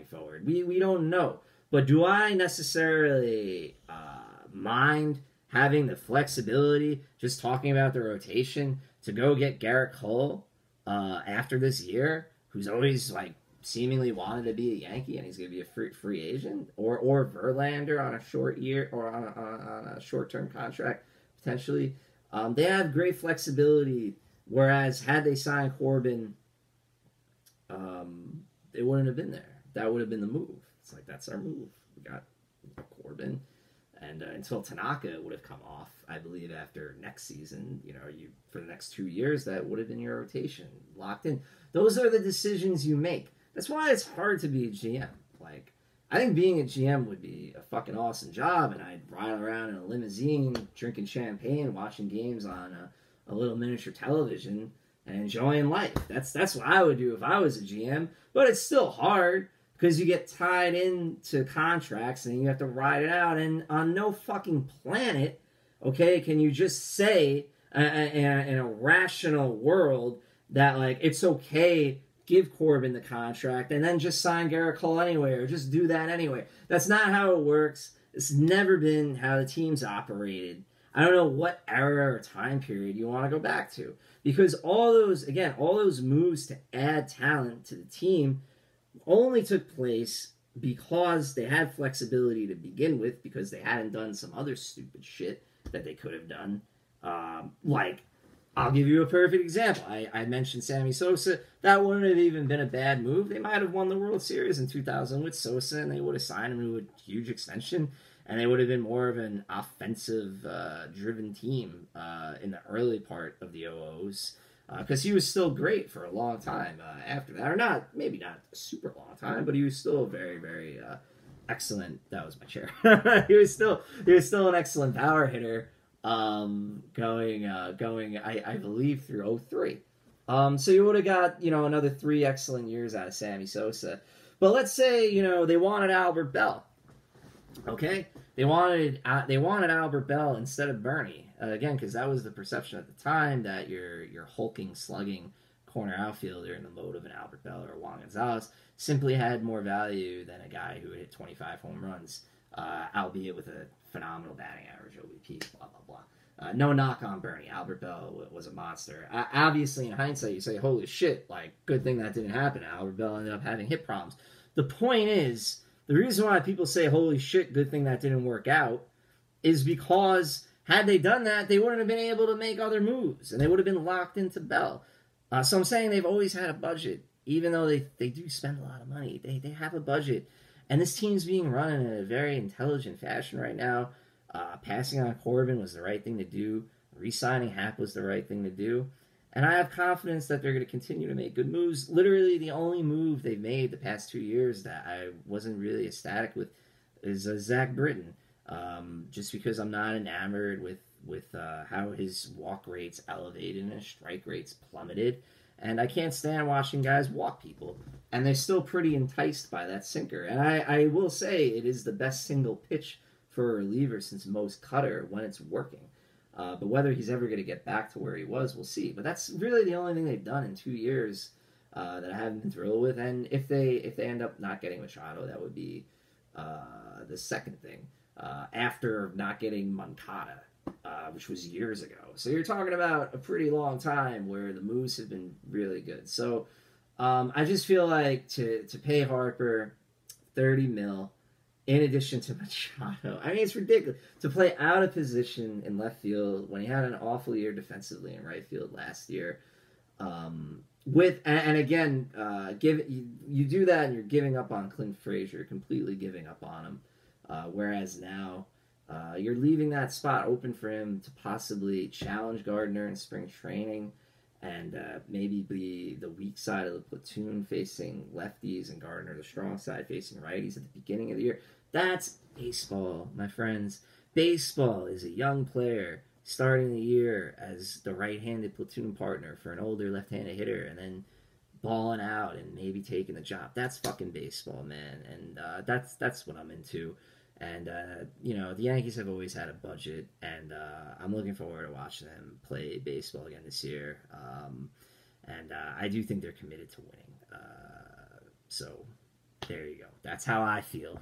forward. We don't know. But do I necessarily mind having the flexibility, just talking about the rotation, to go get Garrett Cole after this year, who's always like seemingly wanted to be a Yankee and he's going to be a free agent, or Verlander on a short year or on a short-term contract potentially? They have great flexibility, whereas had they signed Corbin, they wouldn't have been there. That would have been the move. It's like, that's our move. We got Corbin. And until Tanaka would have come off, I believe, after next season, for the next 2 years, that would have been your rotation locked in. Those are the decisions you make. That's why it's hard to be a GM. Like, I think being a GM would be a fucking awesome job, and I'd ride around in a limousine, drinking champagne, watching games on a little miniature television, and enjoying life. That's what I would do if I was a GM. But it's still hard, because you get tied into contracts and you have to ride it out. And on no fucking planet, okay, can you just say in a rational world that, like, it's okay, give Corbin the contract and then just sign Garrett Cole anyway, or just do that anyway. That's not how it works. It's never been how the team's operated. I don't know what era or time period you want to go back to, because all those moves to add talent to the team only took place because they had flexibility to begin with, because they hadn't done some other stupid shit that they could have done. Like, I'll give you a perfect example. I mentioned Sammy Sosa. That wouldn't have even been a bad move. They might have won the World Series in 2000 with Sosa, and they would have signed him to a huge extension, and they would have been more of an offensive-driven team in the early part of the 00s. Because he was still great for a long time after that. Or maybe not a super long time, but he was still very, very excellent. That was my chair. he was still an excellent power hitter, going I believe through 03. So you would have got, another 3 excellent years out of Sammy Sosa. But let's say, they wanted Albert Bell. Okay? They wanted Albert Bell instead of Bernie. Again, because that was the perception at the time, that your hulking, slugging corner outfielder in the mode of an Albert Bell or Juan Gonzalez simply had more value than a guy who hit 25 home runs, albeit with a phenomenal batting average, OBP, blah, blah, blah. No knock on Bernie. Albert Bell was a monster. Obviously, in hindsight, you say, holy shit, like, good thing that didn't happen. Albert Bell ended up having hip problems. The point is, the reason why people say, holy shit, good thing that didn't work out, is because had they done that, they wouldn't have been able to make other moves, and they would have been locked into Bell. So I'm saying they've always had a budget, even though they do spend a lot of money. They have a budget, and this team's being run in a very intelligent fashion right now. Passing on Corbin was the right thing to do. Re-signing Happ was the right thing to do. And I have confidence that they're going to continue to make good moves. Literally, the only move they've made the past 2 years that I wasn't really ecstatic with is Zach Britton. Just because I'm not enamored with how his walk rates elevated and his strike rates plummeted. And I can't stand watching guys walk people. And they're still pretty enticed by that sinker. And I will say it is the best single pitch for a reliever since Mo's cutter when it's working. But whether he's ever going to get back to where he was, we'll see. But that's really the only thing they've done in 2 years that I haven't been thrilled with. And if they end up not getting Machado, that would be the second thing. After not getting Moncada, which was years ago. So you're talking about a pretty long time where the moves have been really good. So I just feel like to pay Harper $30 million in addition to Machado, I mean, it's ridiculous to play out of position in left field when he had an awful year defensively in right field last year. You do that and you're giving up on Clint Frazier, completely giving up on him. Whereas now, you're leaving that spot open for him to possibly challenge Gardner in spring training and maybe be the weak side of the platoon facing lefties and Gardner the strong side facing righties at the beginning of the year. That's baseball, my friends. Baseball is a young player starting the year as the right-handed platoon partner for an older left-handed hitter and then balling out and maybe taking the job. That's fucking baseball, man. And that's what I'm into. And, the Yankees have always had a budget, and I'm looking forward to watching them play baseball again this year. And I do think they're committed to winning. So There you go. That's how I feel.